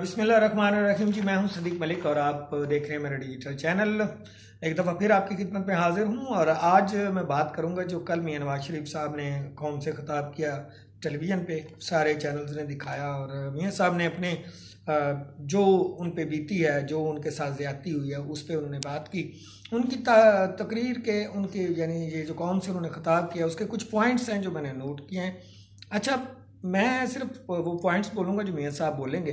बिस्मिल्लाहिर्रहमानिर्रहीम जी। मैं हूं सदीक मलिक और आप देख रहे हैं मेरा डिजिटल चैनल। एक दफ़ा फिर आपकी खिदमत में हाजिर हूं और आज मैं बात करूंगा जो कल मियां नवाज शरीफ साहब ने कौम से खिताब किया, टेलीविज़न पे सारे चैनल्स ने दिखाया और मियां साहब ने अपने जो उन पे बीती है, जो उनके साथ ज़्यादती हुई है, उस पर उन्होंने बात की। उनकी तकरीर के उनके यानी ये जो कौम से उन्होंने खिताब किया उसके कुछ पॉइंट्स हैं जो मैंने नोट किए हैं। अच्छा, मैं सिर्फ वो पॉइंट्स बोलूँगा जो मियाँ साहब बोलेंगे।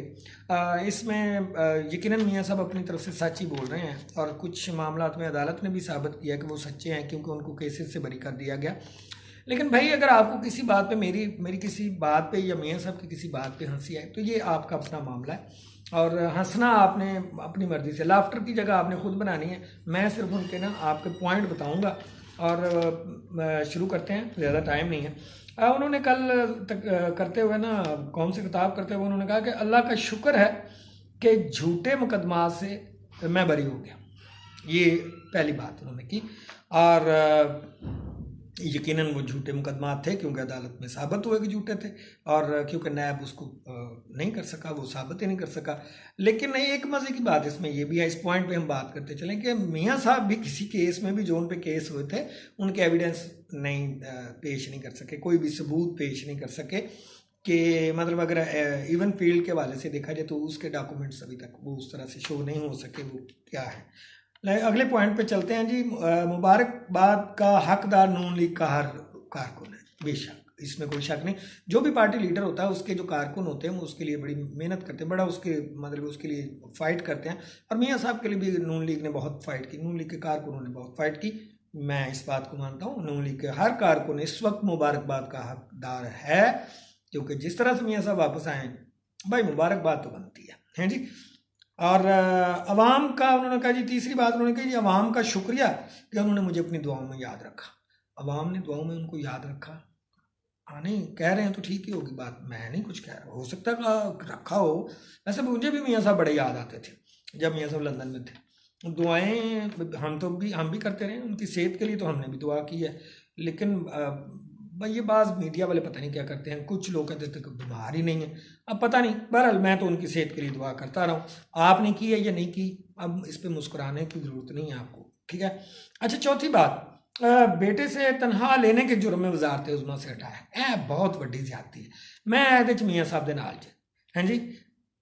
इसमें यकीनन मियाँ साहब अपनी तरफ से सच ही बोल रहे हैं और कुछ मामलात में अदालत ने भी साबित किया कि वो सच्चे हैं, क्योंकि उनको केसेस से बरी कर दिया गया। लेकिन भाई, अगर आपको किसी बात पे मेरी किसी बात पे या मियाँ साहब की किसी बात पे हंसी आए तो ये आपका अपना मामला है और हंसना आपने अपनी मर्ज़ी से, लाफ्टर की जगह आपने खुद बनानी है। मैं सिर्फ उनके आपके पॉइंट बताऊँगा और शुरू करते हैं, ज़्यादा टाइम नहीं है। उन्होंने कल करते हुए कौम से खिताब करते हुए उन्होंने कहा कि अल्लाह का शुक्र है कि झूठे मुकदमा से मैं बरी हो गया। ये पहली बात उन्होंने की और यकीनन वो झूठे मुकदमा थे क्योंकि अदालत में साबित हुए कि झूठे थे और क्योंकि नैब उसको नहीं कर सका, वो साबित ही नहीं कर सका। लेकिन एक मज़े की बात इसमें ये भी है, इस पॉइंट पे हम बात करते चलें कि मियाँ साहब भी किसी केस में भी जो उन पे केस हुए थे उनके एविडेंस नहीं पेश नहीं कर सके, कोई भी सबूत पेश नहीं कर सके कि मतलब अगर इवन फील्ड के हवाले से देखा जाए तो उसके डॉक्यूमेंट्स अभी तक वो उस तरह से शो नहीं हो सके वो क्या है। अगले पॉइंट पे चलते हैं जी। मुबारकबाद का हकदार नून लीग का हर कारकुन है, बेशक इसमें कोई शक नहीं। जो भी पार्टी लीडर होता है उसके जो कारकुन होते हैं वो उसके लिए बड़ी मेहनत करते हैं, बड़ा उसके मतलब उसके लिए फ़ाइट करते हैं और मियाँ साहब के लिए भी नून लीग ने बहुत फ़ाइट की, नून लीग के कारकुनों ने बहुत फ़ाइट की। मैं इस बात को मानता हूँ, नून लीग के हर कारकुन इस वक्त मुबारकबाद का हकदार है, क्योंकि जिस तरह से मियाँ साहब वापस आए भाई मुबारकबाद तो बनती है जी। और अवाम का उन्होंने कहा जी, तीसरी बात उन्होंने कही जी, अवाम का शुक्रिया कि उन्होंने मुझे अपनी दुआओं में याद रखा। अवाम ने दुआओं में उनको याद रखा। हाँ, नहीं कह रहे हैं तो ठीक ही होगी बात, मैं नहीं कुछ कह रहा, हो सकता है रखा हो। वैसे मुझे भी मियाँ साहब बड़े याद आते थे जब मियाँ साहब लंदन में थे। दुआएं हम भी करते रहे, उनकी सेहत के लिए तो हमने भी दुआ की है। लेकिन भाई ये बाज़ मीडिया वाले पता नहीं क्या करते हैं, कुछ लोग कहते थे कि बीमार ही नहीं है, अब पता नहीं। बहरहाल मैं तो उनकी सेहत के लिए दुआ करता रहा हूँ, आपने की है या नहीं की, अब इस पर मुस्कुराने की ज़रूरत नहीं है आपको, ठीक है। अच्छा, चौथी बात, बेटे से तनहा लेने के जुर्म में वजारत उज़्मा से हटाया, बहुत बड़ी ज्यादती है। मैं ਇਹਦੇ ਚ मियाँ साहब के नाल जे हैं जी,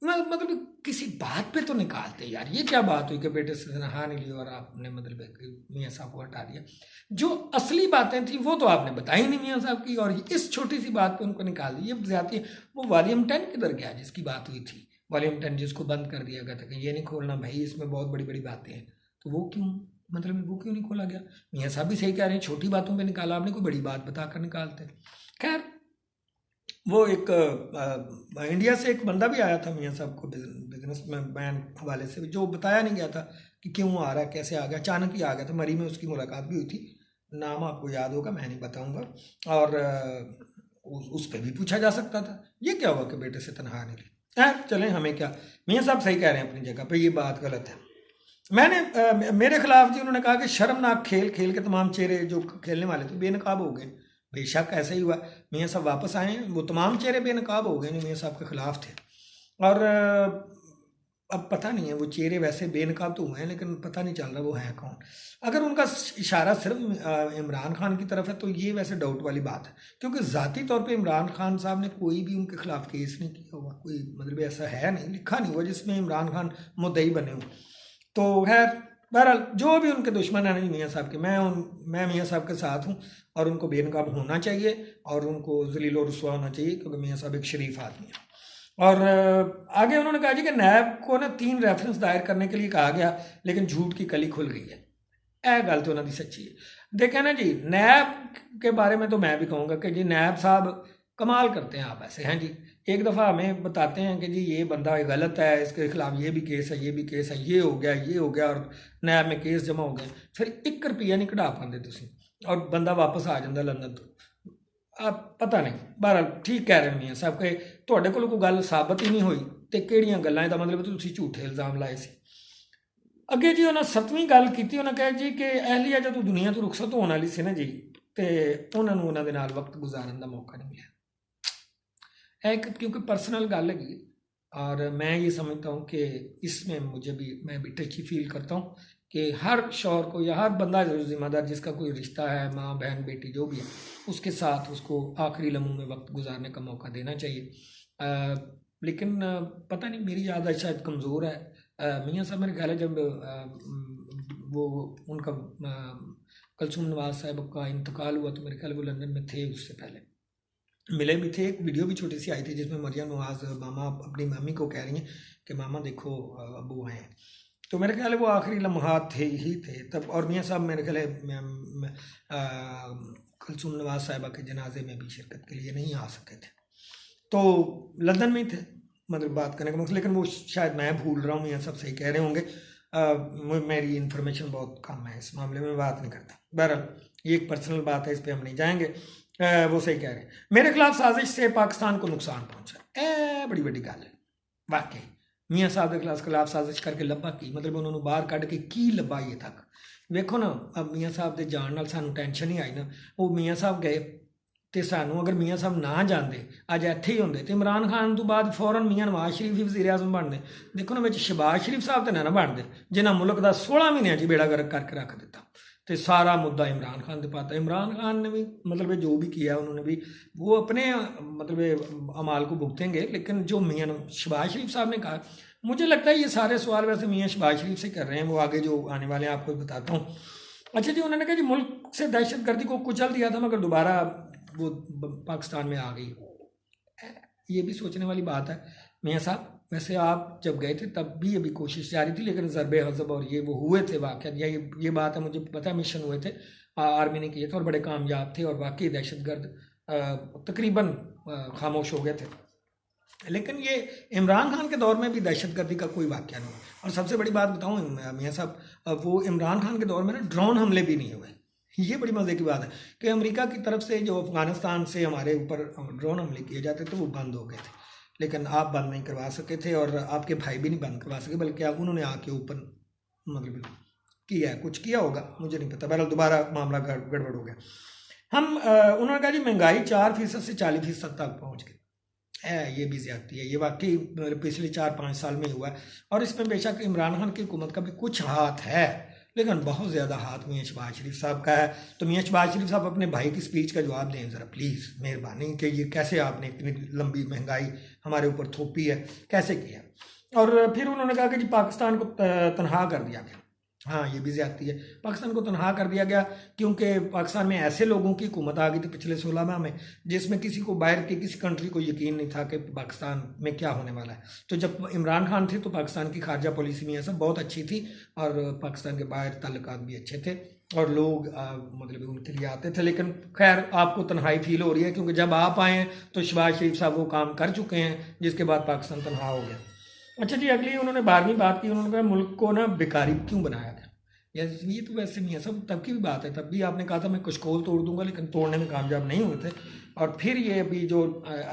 मतलब किसी बात पे तो निकालते यार, ये क्या बात हुई कि बेटे से तनहा नहीं ली और आपने मतलब मियाँ साहब को हटा दिया। जो असली बातें थी वो तो आपने बताई नहीं मियाँ साहब की, और इस छोटी सी बात पे उनको निकाल दी, ये ज्यादती है। वो वॉल्यूम 10 किधर गया जिसकी बात हुई थी, वॉल्यूम 10 जिसको बंद कर दिया गया था कि ये नहीं खोलना भाई, इसमें बहुत बड़ी बड़ी बातें हैं, तो वो क्यों मतलब वो क्यों नहीं खोला गया। मियाँ साहब भी सही कह रहे हैं, छोटी बातों पे निकाला आपने, कोई बड़ी बात बताकर निकालते। खैर, वो एक इंडिया से एक बंदा भी आया था मियाँ साहब को बिजनेस में मैन हवाले से, जो बताया नहीं गया था कि क्यों आ रहा है, कैसे आ गया, अचानक ही आ गया था। मरी में उसकी मुलाकात भी हुई थी, नाम आपको याद होगा, मैं नहीं बताऊंगा। और उस पर भी पूछा जा सकता था ये क्या हुआ कि बेटे से तनहा नहीं ली। चलें, हमें क्या, मियाँ साहब सही कह रहे हैं अपनी जगह पे, ये बात गलत है। मैंने मेरे खिलाफ जी उन्होंने कहा कि शर्मनाक खेल खेल के तमाम चेहरे जो खेलने वाले थे बेनकाब हो गए। बेशक ऐसा ही हुआ, मियाँ साहब वापस आए हैं, वो तमाम चेहरे बेनकाब हो गए जो मियाँ साहब के खिलाफ थे। और अब पता नहीं है वो चेहरे वैसे बेनकाब तो हुए हैं, लेकिन पता नहीं चल रहा वो हैं कौन। अगर उनका इशारा सिर्फ इमरान खान की तरफ है तो ये वैसे डाउट वाली बात है, क्योंकि ज़ाती तौर पे इमरान खान साहब ने कोई भी उनके खिलाफ केस नहीं किया हुआ, कोई मतलब ऐसा है नहीं, लिखा नहीं हुआ जिसमें इमरान खान मुद्दई बने हुए। तो खैर, बहरहाल जो भी उनके दुश्मन हैं मियाँ साहब के, मैं मियाँ साहब के साथ हूँ और उनको बेनकाब होना चाहिए और उनको जलील और रुसवा होना चाहिए, क्योंकि मियाँ साहब एक शरीफ आदमी है। और आगे उन्होंने कहा जी कि नैब को 3 रेफरेंस दायर करने के लिए कहा गया, लेकिन झूठ की कली खुल गई है। यह गल तो उन्होंने सच्ची है। देखें ना जी, नैब के बारे में तो मैं भी कहूँगा कि जी नैब साहब कमाल करते हैं आप ऐसे हैं जी। एक दफ़ा हमें बताते हैं कि जी ये बंदा गलत है, इसके खिलाफ ये भी केस है, ये भी केस है, ये हो गया और नैब में केस जमा हो गए, फिर 1 रुपया नहीं कढ़ा पाते तुम और बंदा वापस आ जाता लंदन। तो आप पता नहीं, बहरहाल ठीक कह रहे मियाँ साहब के ਤੁਹਾਡੇ ਕੋਲ ਕੋਈ ਗੱਲ ਸਾਬਤ ਹੀ ਨਹੀਂ ਹੋਈ ਤੇ ਕਿਹੜੀਆਂ ਗੱਲਾਂ, ਇਹਦਾ ਮਤਲਬ ਤੁਸੀਂ ਝੂਠੇ ਇਲਜ਼ਾਮ ਲਾਏ ਸੀ। ਅੱਗੇ ਜੀ ਉਹਨਾਂ 7ਵੀਂ ਗੱਲ ਕੀਤੀ, ਉਹਨਾਂ ਕਹੇ ਜੀ ਕਿ ਅਹਿਲੀਆ ਜਦੋਂ ਦੁਨੀਆ ਤੋਂ ਰੁਖਸਤ ਹੋਣ ਵਾਲੀ ਸੀ ਨਾ ਜੀ, ਤੇ ਉਹਨਾਂ ਨੂੰ ਉਹਨਾਂ ਦੇ ਨਾਲ ਵਕਤ ਗੁਜ਼ਾਰਨ ਦਾ ਮੌਕਾ ਨਹੀਂ ਮਿਲਿਆ। ਇਹ ਇੱਕ ਕਿਉਂਕਿ ਪਰਸਨਲ ਗੱਲ ਹੈਗੀ, और मैं ये समझता हूँ कि इसमें मैं भी टची फील करता हूँ कि हर शौहर को या हर बंदा जो ज़िम्मेदार जिसका कोई रिश्ता है, माँ बहन बेटी जो भी है, उसके साथ उसको आखिरी लम्हों में वक्त गुजारने का मौका देना चाहिए। लेकिन पता नहीं मेरी आदत शायद कमज़ोर है। मियाँ साहब मेरे ख्याल है जब वो उनका कुलसूम नवाज साहब का इंतकाल हुआ तो मेरे ख्याल वो लंदन में थे, उससे पहले मिले भी थे। एक वीडियो भी छोटी सी आई थी जिसमें मरियम नवाज मामा अपनी मम्मी को कह रही हैं कि मामा देखो अबू आए हैं। तो मेरे ख्याल है वो आखिरी लम्हात थे तब। और मियाँ साहब मेरे ख्याल है कुलसूम नवाज साहिबा के जनाजे में भी शिरकत के लिए नहीं आ सके थे, तो लंदन में ही थे, मतलब बात करने का मकसद। लेकिन वो शायद मैं भूल रहा हूँ या सब सही कह रहे होंगे। मेरी इन्फॉर्मेशन बहुत कम है इस मामले में, बात नहीं करता। बहरहाल ये एक पर्सनल बात है, इस पर हम नहीं जाएंगे। वो सही कह रहे हैं, मेरे खिलाफ साजिश से पाकिस्तान को नुकसान पहुंचा। बड़ी बड़ी गल है वाकई। मियाँ साहब के खिलाफ साजिश करके लब्भा की मतलब उन्होंने बाहर कढ़ के की लब्भा ये तक वेखो ना। अब मियाँ साहब के जान नाल सानू टेंशन ही आई ना। वो मियाँ साहब गए तो सानू अगर मियाँ साहब ना जाते अज इत्थे ही होंदे तो इमरान खान तो बाद फौरन मियाँ नवाज शरीफ ही वज़ीर आज़म बनते। देखो ना विच शहबाज शरीफ साहब तो ना बनते जिन्हें मुल्क का 16 महीनों च बेड़ा गर्क करके रख दिता, तो सारा मुद्दा इमरान खान से पाता। इमरान खान ने भी मतलब जो भी किया उन्होंने भी वो अपने मतलब अमाल को भुगतेंगे, लेकिन जो मियाँ शहबाज शरीफ साहब ने कहा, मुझे लगता है ये सारे सवाल वैसे मियाँ शहबाज शरीफ से कर रहे हैं, वो आगे जो आने वाले हैं आपको बताता हूँ। अच्छा जी, उन्होंने कहा जी मुल्क से दहशतगर्दी को कुचल दिया था मगर दोबारा वो पाकिस्तान में आ गई। ये भी सोचने वाली बात है मियाँ साहब। वैसे आप जब गए थे तब भी अभी कोशिश जारी थी, लेकिन ज़रबे हज़ब और ये वो हुए थे वाक़यात, या ये बात है मुझे पता है, मिशन हुए थे आर्मी ने किए थे और बड़े कामयाब थे और वाकई दहशतगर्द तकरीबन खामोश हो गए थे। लेकिन ये इमरान खान के दौर में भी दहशतगर्दी का कोई वाक़या नहीं। और सबसे बड़ी बात बताऊँ मियाँ साहब, वो इमरान खान के दौर में ना ड्रोन हमले भी नहीं हुए। ये बड़ी मज़े की बात है कि अमेरिका की तरफ से जो अफ़गानिस्तान से हमारे ऊपर ड्रोन हमले किए जाते थे वो बंद हो गए थे, लेकिन आप बंद नहीं करवा सके थे और आपके भाई भी नहीं बंद करवा सके, बल्कि आप उन्होंने आके ऊपर मतलब किया है, कुछ किया होगा मुझे नहीं पता। बहरहाल दोबारा मामला गड़बड़ हो गया। उन्होंने कहा जी महंगाई 4% से 40% तक पहुँच गई है, ये भी ज्यादती है। ये वाकई पिछले 4-5 साल में हुआ है और इसमें बेशक इमरान खान की हुकूमत का भी कुछ हाथ है, लेकिन बहुत ज़्यादा हाथ मियाँ शहबाज शरीफ साहब का है। तो मियाँ शहबाज शरीफ साहब अपने भाई की स्पीच का जवाब दें ज़रा प्लीज़, मेहरबानी, कि ये कैसे आपने इतनी लंबी महंगाई हमारे ऊपर थोपी है, कैसे किया। और फिर उन्होंने कहा कि जी पाकिस्तान को तनहा कर दिया गया। हाँ, ये भी ज्यादती है, पाकिस्तान को तनहा कर दिया गया क्योंकि पाकिस्तान में ऐसे लोगों की हुकूमत आ गई थी पिछले 16 माह में जिसमें किसी को बाहर की किसी कंट्री को यकीन नहीं था कि पाकिस्तान में क्या होने वाला है। तो जब इमरान खान थे तो पाकिस्तान की खारजा पॉलिसी में सब बहुत अच्छी थी और पाकिस्तान के बाहर ताल्लुकात भी अच्छे थे और लोग मतलब उनके लिए आते थे। लेकिन खैर आपको तन्हाई फील हो रही है क्योंकि जब आप आए तो शहबाज शरीफ साहब वो काम कर चुके हैं जिसके बाद पाकिस्तान तनहा हो गया। अच्छा जी, अगली उन्होंने 12वीं बात की, उन्होंने कहा मुल्क को ना बेकारी क्यों बनाया था। ये तो वैसे नहीं है, सब तब की भी बात है। तब भी आपने कहा था मैं कशकोल तोड़ दूंगा, लेकिन तोड़ने में कामयाब नहीं हुए थे। और फिर ये अभी जो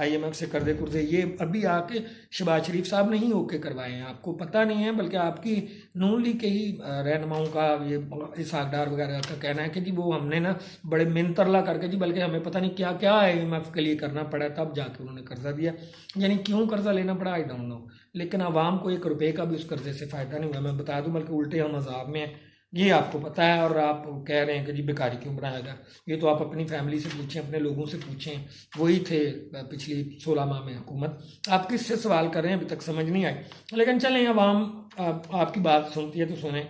IMF से कर्जे कुर्जे ये अभी आके शहबाज शरीफ साहब नहीं होके करवाए हैं, आपको पता नहीं है, बल्कि आपकी नून लीग के ही रहनुमाओं का ये इसहाक डार वगैरह का कहना है कि जी वो हमने ना बड़े मिनतरला करके जी, बल्कि हमें पता नहीं क्या क्या IMF के लिए करना पड़ा तब जाके उन्होंने कर्जा दिया। यानी क्यों कर्जा लेना पड़ा आई डोंट नो, लेकिन आवाम को 1 रुपये का भी उस कर्जे से फ़ायदा नहीं हुआ। मैं बता दूं बल्कि उल्टे हम अजाब में हैं, ये आपको पता है। और आप कह रहे हैं कि जी बेकारी क्यों बनाया गया, ये तो आप अपनी फैमिली से पूछें, अपने लोगों से पूछें, वही थे पिछली 16 माह में हुकूमत। आप किससे सवाल कर रहे हैं, अभी तक समझ नहीं आई। लेकिन चलें, अवाम आपकी बात सुनती है तो सुने,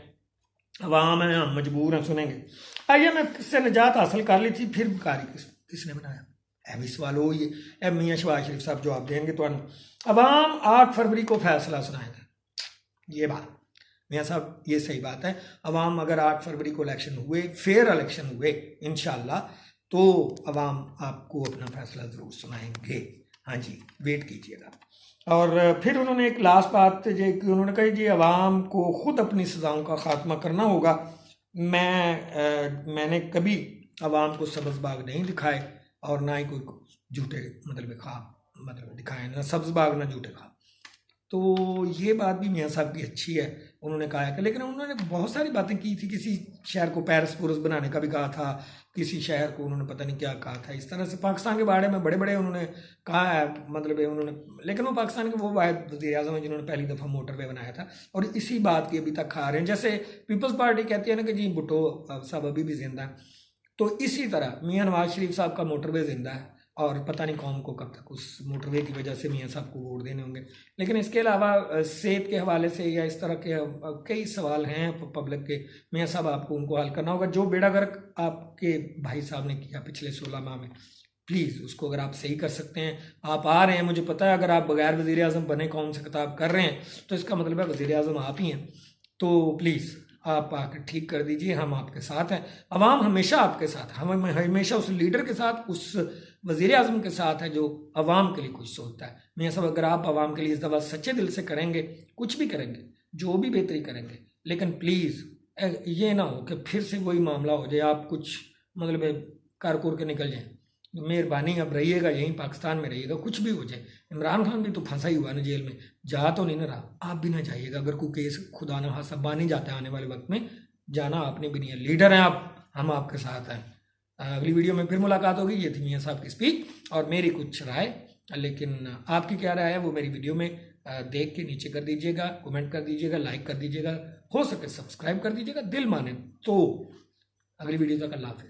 अवाम है, हम मजबूर हैं, सुनेंगे। IMF से निजात हासिल कर ली थी, फिर बेकारी किसने बनाया, भी सवाल हो ये मियाँ शहबाज शरीफ साहब जवाब देंगे तो। अवाम 8 फरवरी को फैसला सुनाएगा, ये बात मियाँ साहब ये सही बात है। अवाम अगर 8 फरवरी को इलेक्शन हुए, फेयर इलेक्शन हुए इंशाल्लाह, तो अवाम आपको अपना फैसला ज़रूर सुनाएंगे। हाँ जी, वेट कीजिएगा। और फिर उन्होंने एक लास्ट बात जो कि उन्होंने कही जी अवाम को ख़ुद अपनी सज़ाओं का ख़ात्मा करना होगा। मैंने कभी अवाम को सब्ज़ बाग नहीं दिखाए और ना ही कोई झूठे मतलब ख्वाब मतलब दिखाए, ना सब्ज़ बाग ना झूठे ख्वाब। तो ये बात भी मियाँ साहब की अच्छी है, उन्होंने कहा है कि, लेकिन उन्होंने बहुत सारी बातें की थी, किसी शहर को पेरिस पुरुष बनाने का भी कहा था, किसी शहर को उन्होंने पता नहीं क्या कहा था, इस तरह से पाकिस्तान के बारे में बड़े बड़े उन्होंने कहा है, मतलब है उन्होंने, लेकिन वो पाकिस्तान के वो वाहिद वज़ीर आज़म हैं जिन्होंने पहली दफ़ा मोटरवे बनाया था, और इसी बात की अभी तक खा रहे हैं। जैसे पीपल्स पार्टी कहती है ना कि जी भुट्टो साहब अभी भी जिंदा हैं, तो इसी तरह मियाँ नवाज शरीफ साहब का मोटरवे जिंदा है, और पता नहीं कौम को कब तक उस मोटरवे की वजह से मियाँ साहब को वोट देने होंगे। लेकिन इसके अलावा सेहत के हवाले से या इस तरह के कई सवाल हैं पब्लिक के, मियाँ साहब आपको उनको हल करना होगा। जो बेड़ा गर्क आपके भाई साहब ने किया पिछले 16 माह में, प्लीज़ उसको अगर आप सही कर सकते हैं, आप आ रहे हैं, मुझे पता है अगर आप बगैर वज़ीर आज़म बने कौम से खिताब कर रहे हैं तो इसका मतलब है वज़ीर आज़म आप ही हैं, तो प्लीज़ आप आकर ठीक कर दीजिए, हम आपके साथ हैं। अवाम हमेशा आपके साथ, हम हमेशा उस लीडर के साथ, उस वज़ीर आज़म के साथ है जो अवाम के लिए कुछ सोचता है। मियाँ साहब अगर आप अवाम के लिए इस दफ़ा सच्चे दिल से करेंगे, कुछ भी करेंगे, जो भी बेहतरी करेंगे, लेकिन प्लीज़ ये ना हो कि फिर से वही मामला हो जाए, आप कुछ मतलब कर कुर के निकल जाएँ। मेहरबानी अब रहिएगा यहीं पाकिस्तान में रहिएगा, कुछ भी हो जाए। इमरान खान भी तो फंसा ही हुआ ना जेल में, जा तो नहीं ना रहा, आप भी ना जाइएगा। अगर कोई केस खुदा न खासा बन ही जाता है आने वाले वक्त में, जाना आपने भी नहीं है। लीडर हैं आप, हम आपके साथ हैं। अगली वीडियो में फिर मुलाकात होगी। ये थी मियाँ साहब की स्पीच और मेरी कुछ राय, लेकिन आपकी क्या राय है वो मेरी वीडियो में देख के नीचे कर दीजिएगा, कमेंट कर दीजिएगा, लाइक कर दीजिएगा, हो सके सब्सक्राइब कर दीजिएगा, दिल माने तो। अगली वीडियो तक अल्लाह हाफिज़।